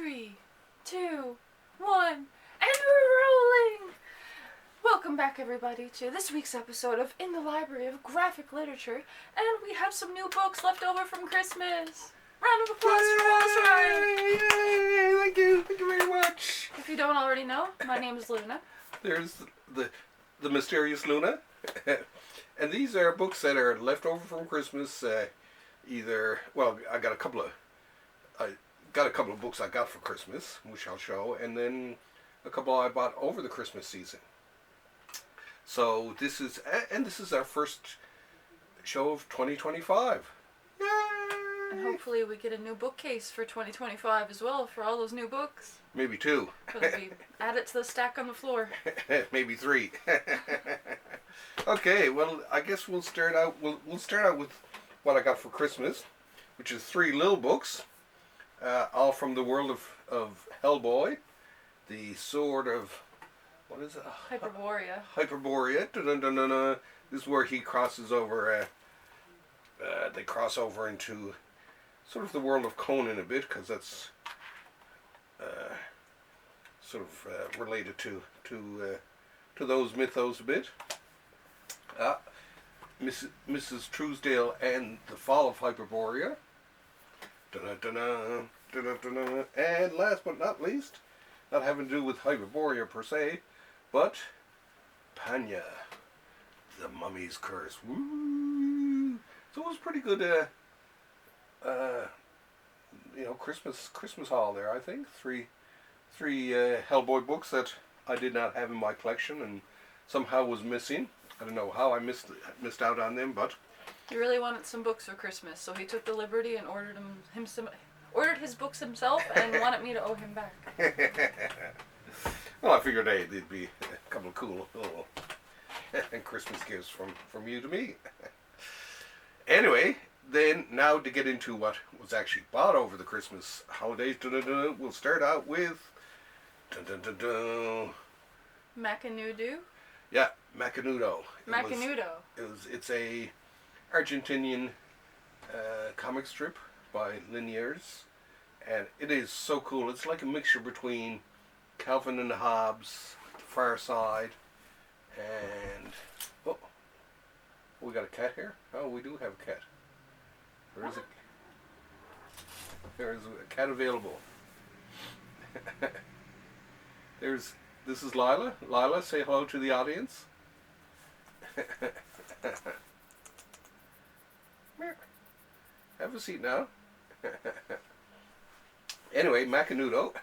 3, 2, 1, and we're rolling! Welcome back, everybody, to this week's episode of In the Library of Graphic Literature, and we have some new books left over from Christmas. Round of applause for Wallace Ryan! Yay! Thank you very much. If you don't already know, my name is Luna. There's the mysterious Luna, and these are books that are left over from Christmas. I got a couple of books I got for Christmas, which I'll show, and then a couple I bought over the Christmas season. So this is our first show of 2025. Yay! And hopefully we get a new bookcase for 2025 as well, for all those new books. Maybe 2. Because we add it to the stack on the floor. Maybe 3. Okay, well, I guess we'll start out. We'll start out with what I got for Christmas, which is 3 little books, all from the world of Hellboy, the Sword of, what is it? Hyperborea. Hyperborea. Dun-dun-dun-dun-dun. This is where he crosses over. They cross over into sort of the world of Conan a bit, because that's sort of related to those mythos a bit. Mrs. Truesdale and the Fall of Hyperborea. Dun-dun-dun-dun, dun-dun-dun-dun. And last but not least, not having to do with Hyperborea per se, but Panya, the Mummy's Curse. Woo! So it was pretty good, Christmas haul there. I think three Hellboy books that I did not have in my collection and somehow was missing. I don't know how I missed out on them, but He really wanted some books for Christmas, so he took the liberty and ordered his books himself and wanted me to owe him back. Well, I figured they'd be a couple of cool little Christmas gifts from you to me. Anyway, then now to get into what was actually bought over the Christmas holidays, we'll start out with MACANUDO? Yeah, MACANUDO. MACANUDO. It's a Argentinian comic strip by Liniers, and it is so cool. It's like a mixture between Calvin and Hobbes, The Far Side, and we got a cat here. Oh, we do have a cat. There is a cat available. This is Lila. Lila, say hello to the audience. Have a seat now. Anyway, MACANUDO.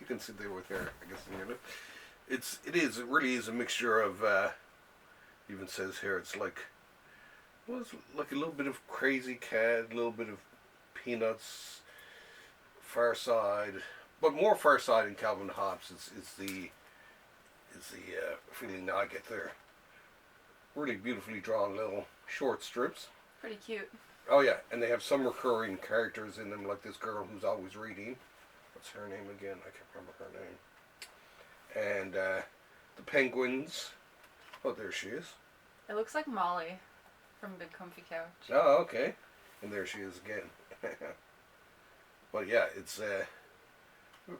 You can sit there with her, I guess. It really is a mixture of. Even says here it's like a little bit of Crazy Cat, a little bit of Peanuts, Far Side, but more Far Side and Calvin Hobbes is the feeling that I get there. Really beautifully drawn little short strips. Pretty cute. Oh yeah, and they have some recurring characters in them, like this girl who's always reading. What's her name again? I can't remember her name. And the penguins. Oh, there she is. It looks like Molly from Big Comfy Couch. Oh, okay. And there she is again. But yeah, it's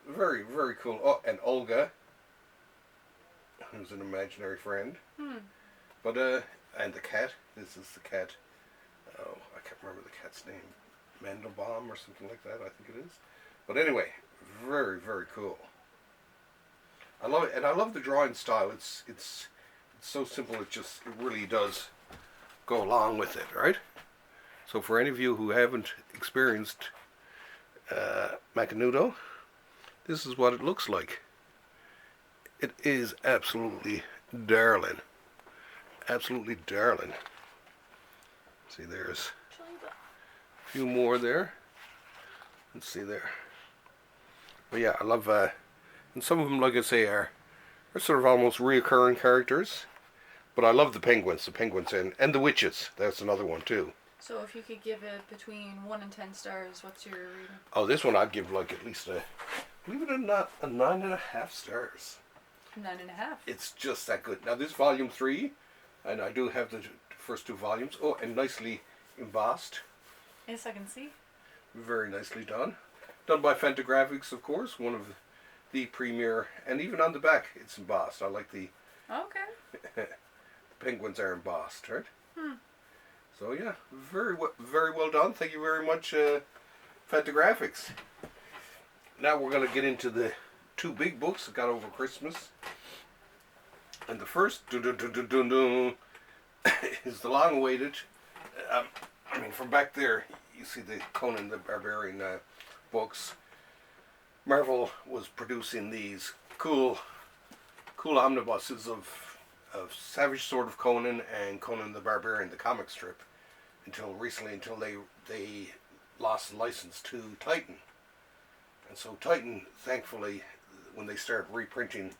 very, very cool. Oh, and Olga, who's an imaginary friend. But and the cat. This is the cat. Oh, I can't remember the cat's name. Mandelbaum or something like that, I think it is. But anyway, very, very cool. I love it, and I love the drawing style. It's so simple. It really does go along with it, right? So for any of you who haven't experienced MACANUDO, this is what it looks like. It is absolutely darling. Absolutely darling. See, there's a few more there. Let's see there. But yeah, I love, and some of them, like I say, are sort of almost reoccurring characters. But I love the penguins and the witches. That's another one too. So if you could give it between 1 and 10 stars, what's your rating? Oh, this one I'd give like at least believe it or not, a 9.5 stars. 9.5? It's just that good. Now this is volume 3, and I do have the first 2 volumes. Oh, and nicely embossed. Yes, I can see. Very nicely done. Done by Fantagraphics, of course, one of the premier, and even on the back it's embossed. I like the Okay. penguins are embossed, right? Hmm. So yeah, very well done. Thank you very much, Fantagraphics. Now we're going to get into the two big books that got over Christmas. And the first is the long-awaited. From back there, you see the Conan the Barbarian books. Marvel was producing these cool omnibuses of Savage Sword of Conan and Conan the Barbarian, the comic strip, until they lost the license to Titan. And so Titan, thankfully, when they started reprinting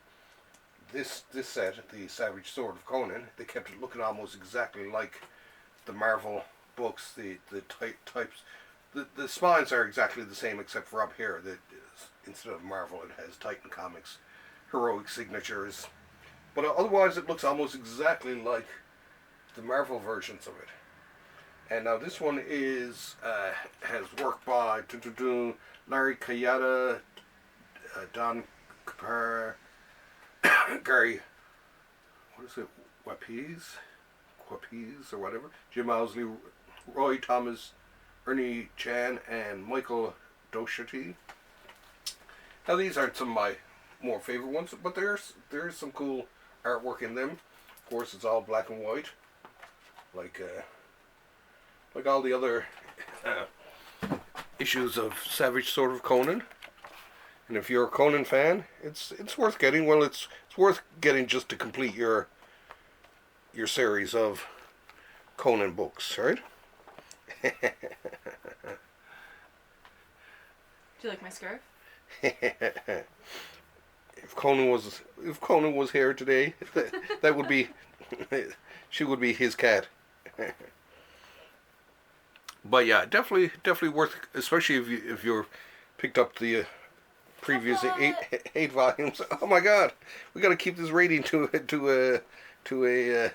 this set, the Savage Sword of Conan, they kept it looking almost exactly like the Marvel books. The types, the spines are exactly the same except for up here. Instead of Marvel, it has Titan Comics heroic signatures. But otherwise, it looks almost exactly like the Marvel versions of it. And now this one has work by Larry Kayada, Don Kapar, Gary, Wapiz or whatever, Jim Owsley, Roy Thomas, Ernie Chan, and Michael Doherty. Now these aren't some of my more favorite ones, but there's some cool artwork in them. Of course, it's all black and white, like all the other issues of Savage Sword of Conan. And if you're a Conan fan, it's worth getting. Well, it's worth getting just to complete your series of Conan books, right? Do you like my scarf? If Conan was here today, that would be she would be his cat. But yeah, definitely worth, especially if you're picked up the previous eight volumes. Oh my God, we got to keep this rating to a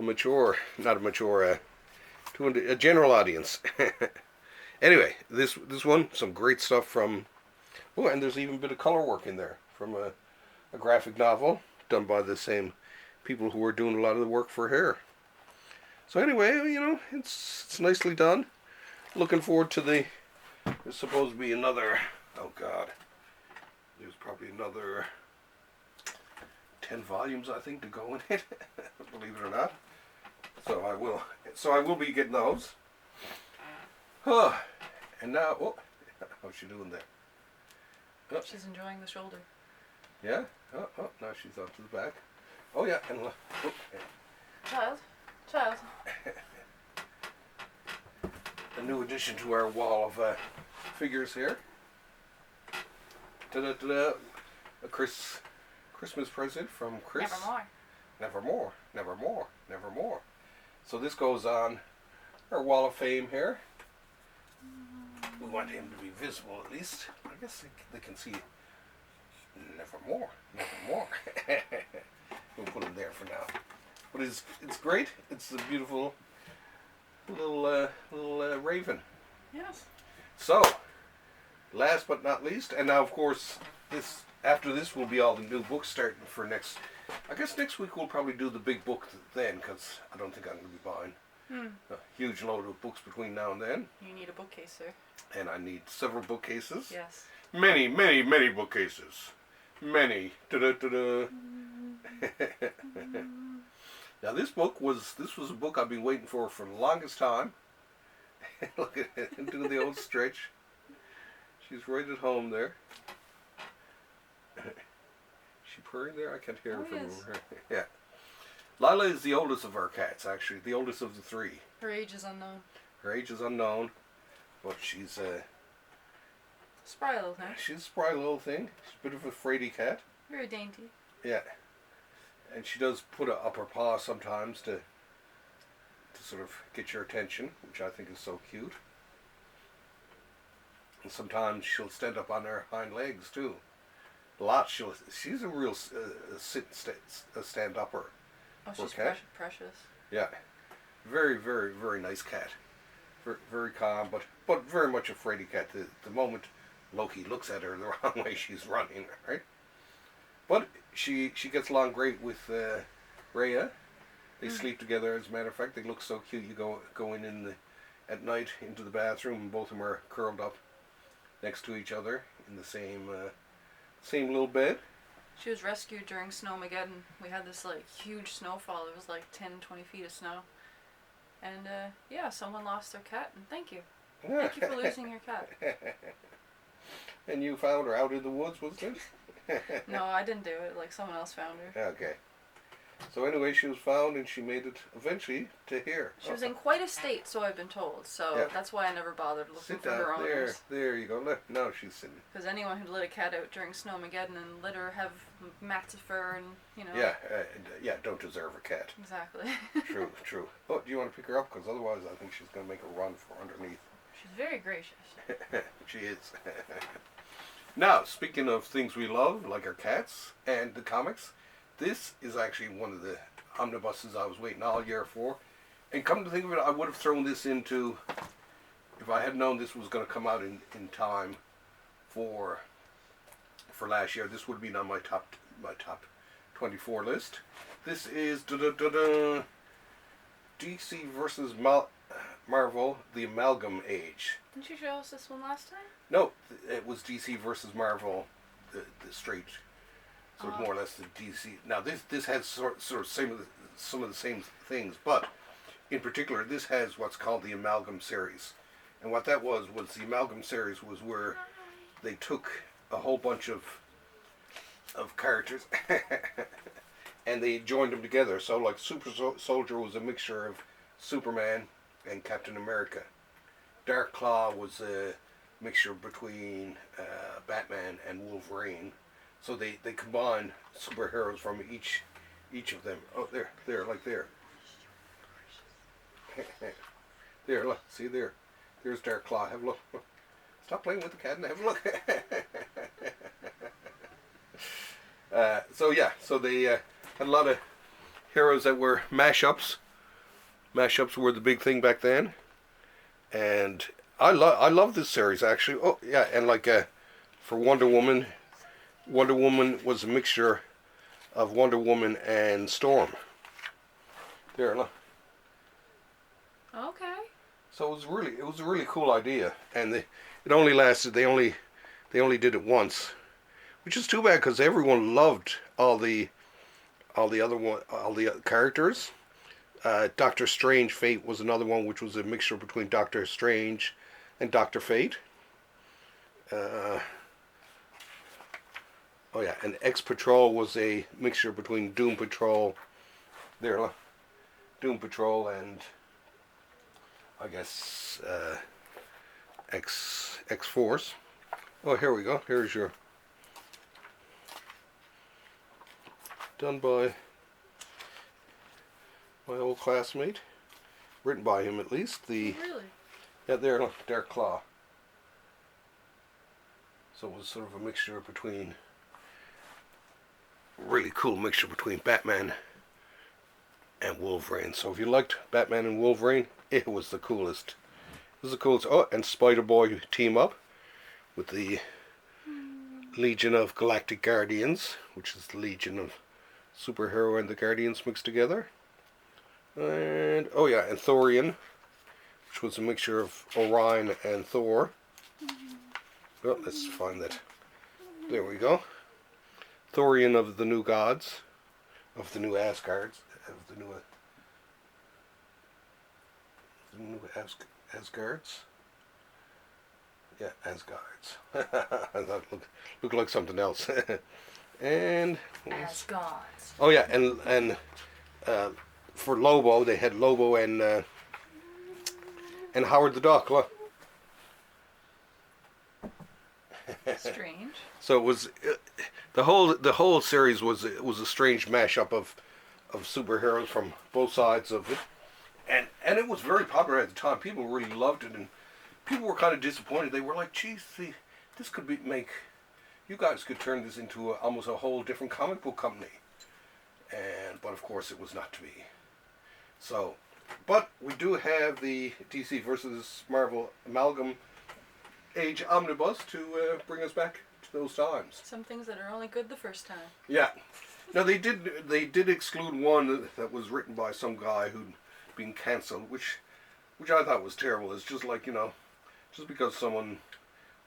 mature, not a mature, to a general audience. Anyway, this one, some great stuff from. Oh, and there's even a bit of color work in there from a graphic novel done by the same people who were doing a lot of the work for Hair. So anyway, it's nicely done. Looking forward to there's supposed to be another, oh God, there's probably another 10 volumes, I think, to go in it, believe it or not. So I will be getting those. And now, how's she doing there? Oh. She's enjoying the shoulder. Yeah? Oh, now she's up to the back. Oh yeah, and look. Child. A new addition to our wall of figures here. Ta-da-ta-da. A Christmas present from Chris. Nevermore. So this goes on our wall of fame here. We want him to be visible at least. I guess they can see nevermore. We'll put him there for now. But it's great. It's a beautiful little raven. Yes. So, last but not least, and now of course after this will be all the new books starting for next. I guess next week we'll probably do the big book then, because I don't think I'm going to be buying a huge load of books between now and then. You need a bookcase, sir. And I need several bookcases. Yes. Many bookcases. Many. Da-da-da-da. Now this was a book I've been waiting for the longest time. Look at it, doing the old stretch. She's right at home there. She purring there? I can't hear her from over here. Yeah. Lila is the oldest of our cats, actually. The oldest of the three. Her age is unknown. But she's spry little thing. She's a spry little thing. She's a bit of a fraidy cat. Very dainty. Yeah. And she does put up her paw sometimes to sort of get your attention, which I think is so cute. And sometimes she'll stand up on her hind legs too. A lot. She's a real stand-upper. Oh, she's precious. Yeah. Very, very, very nice cat. Very, very calm, but very much a fraidy cat. The moment Loki looks at her the wrong way. She's running, right? But she gets along great with Rhea. They sleep together. As a matter of fact, they look so cute. You go in at night into the bathroom, and both of them are curled up next to each other in the same little bed. She was rescued during Snowmageddon. We had this like huge snowfall. It was like 10, 20 feet of snow. And yeah, someone lost their cat, and thank you. Thank you for losing your cat. And you found her out in the woods, wasn't it? No, I didn't do it. Like, someone else found her. Okay. So anyway, she was found, and she made it eventually to here. She was in quite a state, so I've been told. So that's why I never bothered looking for her owners. There you go. No, she's sitting. Because anyone who'd let a cat out during Snowmageddon and let her have mats of fur and, you know. Yeah, don't deserve a cat. Exactly. True. Oh, do you want to pick her up? Because otherwise I think she's going to make a run for underneath. She's very gracious. She is. Now, speaking of things we love, like our cats and the comics, this is actually one of the omnibuses I was waiting all year for. And come to think of it, I would have thrown this into, if I had known this was going to come out in time for last year, this would have been on my top 24 list. This is DC versus Marvel, the Amalgam Age. Didn't you show us this one last time? No, it was DC versus Marvel, the straight. So it's more or less the DC. Now this has sort of some of the same things, but in particular this has what's called the Amalgam series. And what that was the Amalgam series was where they took a whole bunch of characters and they joined them together. So like Super Soldier was a mixture of Superman and Captain America. Dark Claw was a mixture between Batman and Wolverine. So they combine superheroes from each of them. Oh, there, like there. There, look, see there. There's Dark Claw. Have a look. Stop playing with the cat and have a look. So they had a lot of heroes that were mashups. Mashups were the big thing back then, and I love this series actually. Oh yeah, and like for Wonder Woman was a mixture of Wonder Woman and Storm. There, look. Okay. So it was a really cool idea, and it only lasted. They only did it once, which is too bad because everyone loved all the other characters. Doctor Strange Fate was another one, which was a mixture between Doctor Strange and Doctor Fate. Oh yeah, and X Patrol was a mixture between Doom Patrol, Doom Patrol and I guess X Force. Oh, here we go. Here's your done by my old classmate, written by him at least. Really? Yeah, there, look, Dark Claw. So it was sort of a mixture between. Really cool mixture between Batman and Wolverine. So if you liked Batman and Wolverine, it was the coolest. It was the coolest. Oh, and Spider-Boy team up with the Legion of Galactic Guardians, which is the Legion of Superhero and the Guardians mixed together. And oh yeah, and Thorian, which was a mixture of Orion and Thor. Oh, let's find that. There we go. Thorian of the new gods, of the new Asgards, of the new Asgards. Yeah, Asgards. I thought it looked like something else. And Asgards. Oh yeah, and for Lobo they had Lobo and Howard the Duck. Look. Strange. So it was the whole series was a strange mashup of superheroes from both sides of it, and it was very popular at the time. People really loved it, and people were kind of disappointed. They were like, "Geez, this could make you guys could turn this into almost a whole different comic book company." But of course, it was not to be. So, but we do have the DC versus Marvel Amalgam Age Omnibus to bring us back to those times. Some things that are only good the first time. Yeah. Now they did exclude one that was written by some guy who'd been cancelled, which I thought was terrible. It's just like, just because someone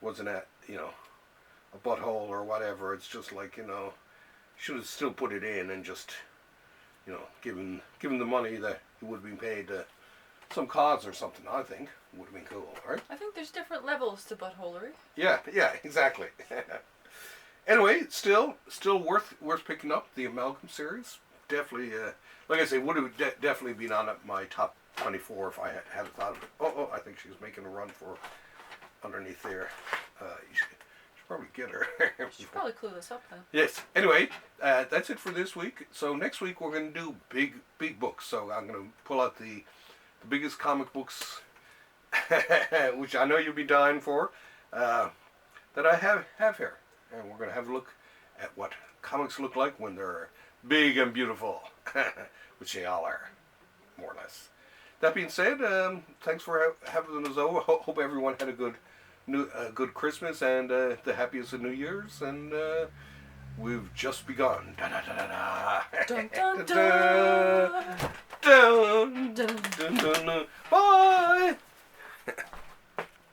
wasn't at, a butthole or whatever, it's just like, should have still put it in and just, given the money that it would have been paid to some cause or something, I think would have been cool, right? I think there's different levels to buttholery. Yeah, exactly. Anyway, still worth picking up the Amalgam series. Definitely, like I say, would have definitely been on my top 24 if I had thought of it. Oh, I think she's making a run for underneath there. You should probably get her. Should probably clue this up then. Yes. Anyway, that's it for this week. So next week we're going to do big books. So I'm going to pull out the biggest comic books, which I know you'll be dying for, that I have here. And we're going to have a look at what comics look like when they're big and beautiful, which they all are, more or less. That being said, thanks for having us over. Hope everyone had a good Christmas and the happiest of New Year's. And we've just begun. Da, da, da, da, da. Dun, dun, dun. Dun, dun, dun, dun, dun.